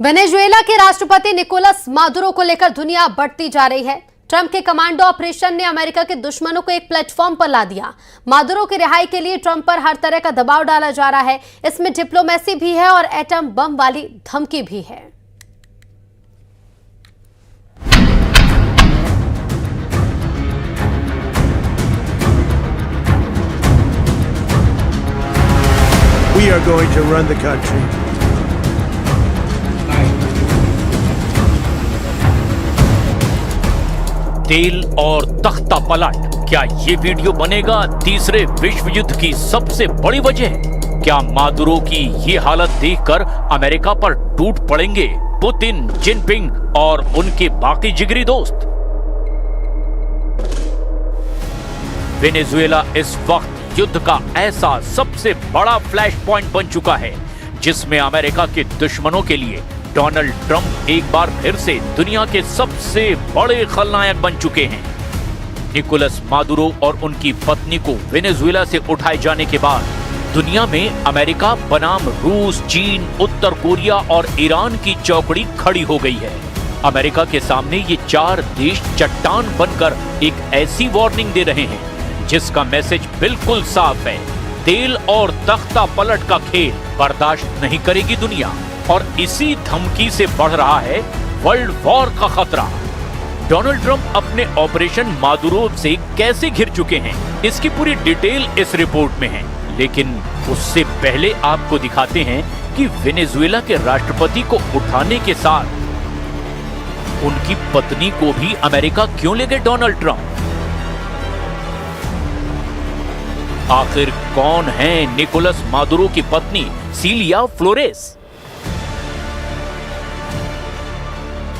Venezuela के राष्ट्रपति Nicolas Maduro को लेकर दुनिया बढ़ती जा रही है। ट्रंप के कमांडो ऑपरेशन ने अमेरिका के दुश्मनों को एक प्लेटफॉर्म पर ला दिया। मादुरो की रिहाई के लिए ट्रंप पर हर तरह का दबाव डाला जा रहा है। इसमें डिप्लोमेसी भी है और एटम बम वाली धमकी भी है। We are going to run the country. तेल और तख्ता पलट, क्या ये वीडियो बनेगा तीसरे विश्व युद्ध की सबसे बड़ी वजह? क्या मादुरो की ये हालत देखकर अमेरिका पर टूट पड़ेंगे पुतिन, जिनपिंग और उनके बाकी जिगरी दोस्त? वेनेजुएला इस वक्त युद्ध का ऐसा सबसे बड़ा फ्लैश पॉइंट बन चुका है जिसमें अमेरिका के दुश्मनों के लिए डोनाल्ड ट्रंप एक बार फिर से दुनिया के सबसे बड़े खलनायक बन चुके हैं। निकोलस मादुरो और उनकी पत्नी को वेनेजुएला से उठाए जाने के बाद दुनिया में अमेरिका बनाम रूस, चीन, उत्तर कोरिया और ईरान की चौकड़ी खड़ी हो गई है। अमेरिका के सामने ये चार देश चट्टान बनकर एक ऐसी वार्निंग दे रहे हैं जिसका मैसेज बिल्कुल साफ है। तेल और तख्ता पलट का खेल बर्दाश्त नहीं करेगी दुनिया, और इसी धमकी से बढ़ रहा है वर्ल्ड वॉर का खतरा। डोनाल्ड ट्रंप अपने ऑपरेशन मादुरो से कैसे घिर चुके हैं, इसकी पूरी डिटेल इस रिपोर्ट में है। लेकिन उससे पहले आपको दिखाते हैं कि वेनेजुएला के राष्ट्रपति को उठाने के साथ उनकी पत्नी को भी अमेरिका क्यों ले गए डोनाल्ड ट्रंप? आखिर कौन है निकोलस मादुरो की पत्नी सीलिया फ्लोरेस?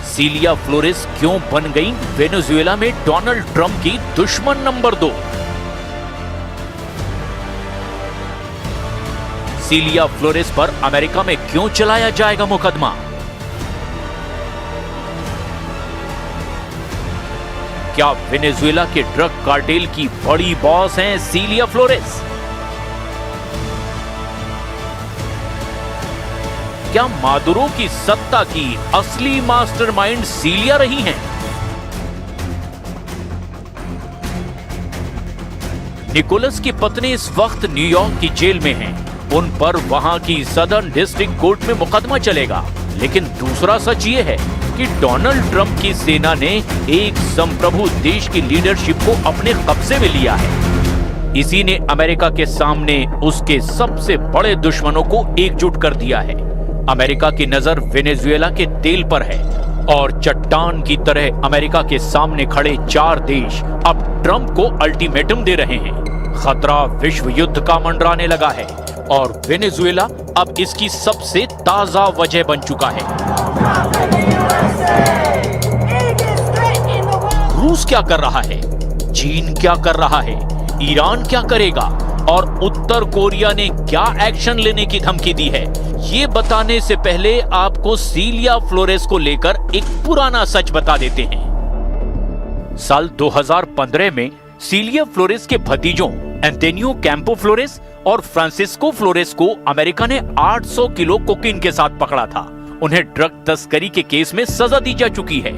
सीलिया फ्लोरेस क्यों बन गई वेनेजुएला में डोनाल्ड ट्रंप की दुश्मन नंबर 2? सीलिया फ्लोरेस पर अमेरिका में क्यों चलाया जाएगा मुकदमा? क्या वेनेजुएला के ड्रग कार्टेल की बड़ी बॉस हैं सीलिया फ्लोरेस? क्या मादुरो की सत्ता की असली मास्टरमाइंड सीलिया रही हैं? निकोलस की पत्नी इस वक्त न्यूयॉर्क की जेल में हैं। उन पर वहां की सदर्न डिस्ट्रिक्ट कोर्ट में मुकदमा चलेगा। लेकिन दूसरा सच ये है कि डोनाल्ड ट्रंप की सेना ने एक संप्रभु देश की लीडरशिप को अपने कब्जे में लिया है। इसी ने अमेरिका के सामने उसके सबसे बड़े दुश्मनों को एकजुट कर दिया है। अमेरिका की नजर वेनेजुएला के तेल पर है और चट्टान की तरह अमेरिका के सामने खड़े चार देश अब ट्रंप को अल्टीमेटम दे रहे हैं। खतरा विश्व युद्ध का मंडराने लगा है और वेनेजुएला अब इसकी सबसे ताजा वजह बन चुका है। रूस क्या कर रहा है? चीन क्या कर रहा है? ईरान क्या करेगा? और उत्तर कोरिया ने क्या एक्शन लेने की धमकी दी है? ये बताने से पहले आपको सीलिया फ्लोरेस को लेकर एक पुराना सच बता देते हैं। साल 2015 में सीलिया फ्लोरेस के भतीजों एंटोनियो कैंपो फ्लोरेस और फ्रांसिस्को फ्लोरेस को अमेरिका ने 800 किलो कोकीन के साथ पकड़ा था। उन्हें ड्रग तस्करी के केस में सजा दी जा चुकी है।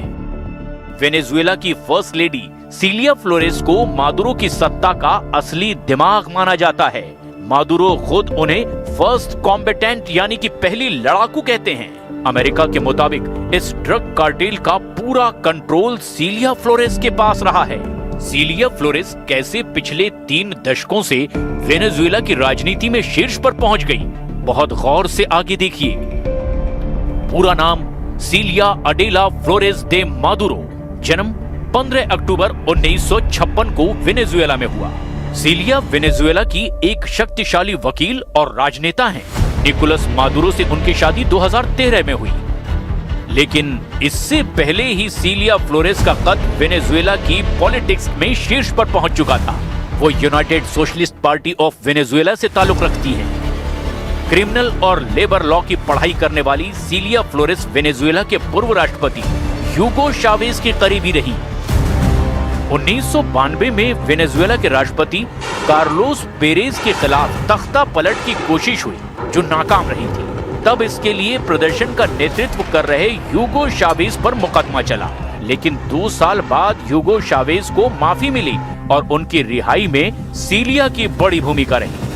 वेनेजुएला की फर्स्ट लेडी सीलिया फ्लोरेस को मादुरो की सत्ता का असली दिमाग माना जाता है। मादुरो खुद उन्हें फर्स्ट कॉम्बेटेंट यानी कि पहली लड़ाकू कहते हैं। अमेरिका के मुताबिक इस ड्रग कार्टेल का पूरा कंट्रोल सीलिया फ्लोरेस के पास रहा है। सीलिया फ्लोरेस कैसे पिछले 3 दशकों से वेनेजुएला की राजनीति में शीर्ष पर पहुंच गई, बहुत गौर से आगे देखिए। पूरा नाम सीलिया अडेला फ्लोरेस दे मादुरो, जन्म 15 अक्टूबर 1956 को वेनेजुएला में हुआ। सीलिया वेनेजुएला की एक शक्तिशाली वकील और राजनेता हैं। निकोलस मादुरो से उनकी शादी 2013 में हुई। लेकिन इससे पहले ही सीलिया फ्लोरेस का कद वेनेजुएला की पॉलिटिक्स में शीर्ष पर पहुंच चुका था। वो United socialist party of Venezuela से ताल्लुक रखती है। क्रिमिनल और लेबर लॉ की पढ़ाई करने वाली सीलिया फ्लोरेस वेनेजुएला के पूर्व राष्ट्रपति ह्यूगो चावेज की करीबी रही। 1992 में वेनेजुएला के राष्ट्रपति कार्लोस पेरेज के खिलाफ तख्ता पलट की कोशिश हुई जो नाकाम रही थी। तब इसके लिए प्रदर्शन का नेतृत्व कर रहे ह्यूगो चावेज पर मुकदमा चला, लेकिन 2 साल बाद ह्यूगो चावेज को माफी मिली और उनकी रिहाई में सीलिया की बड़ी भूमिका रही।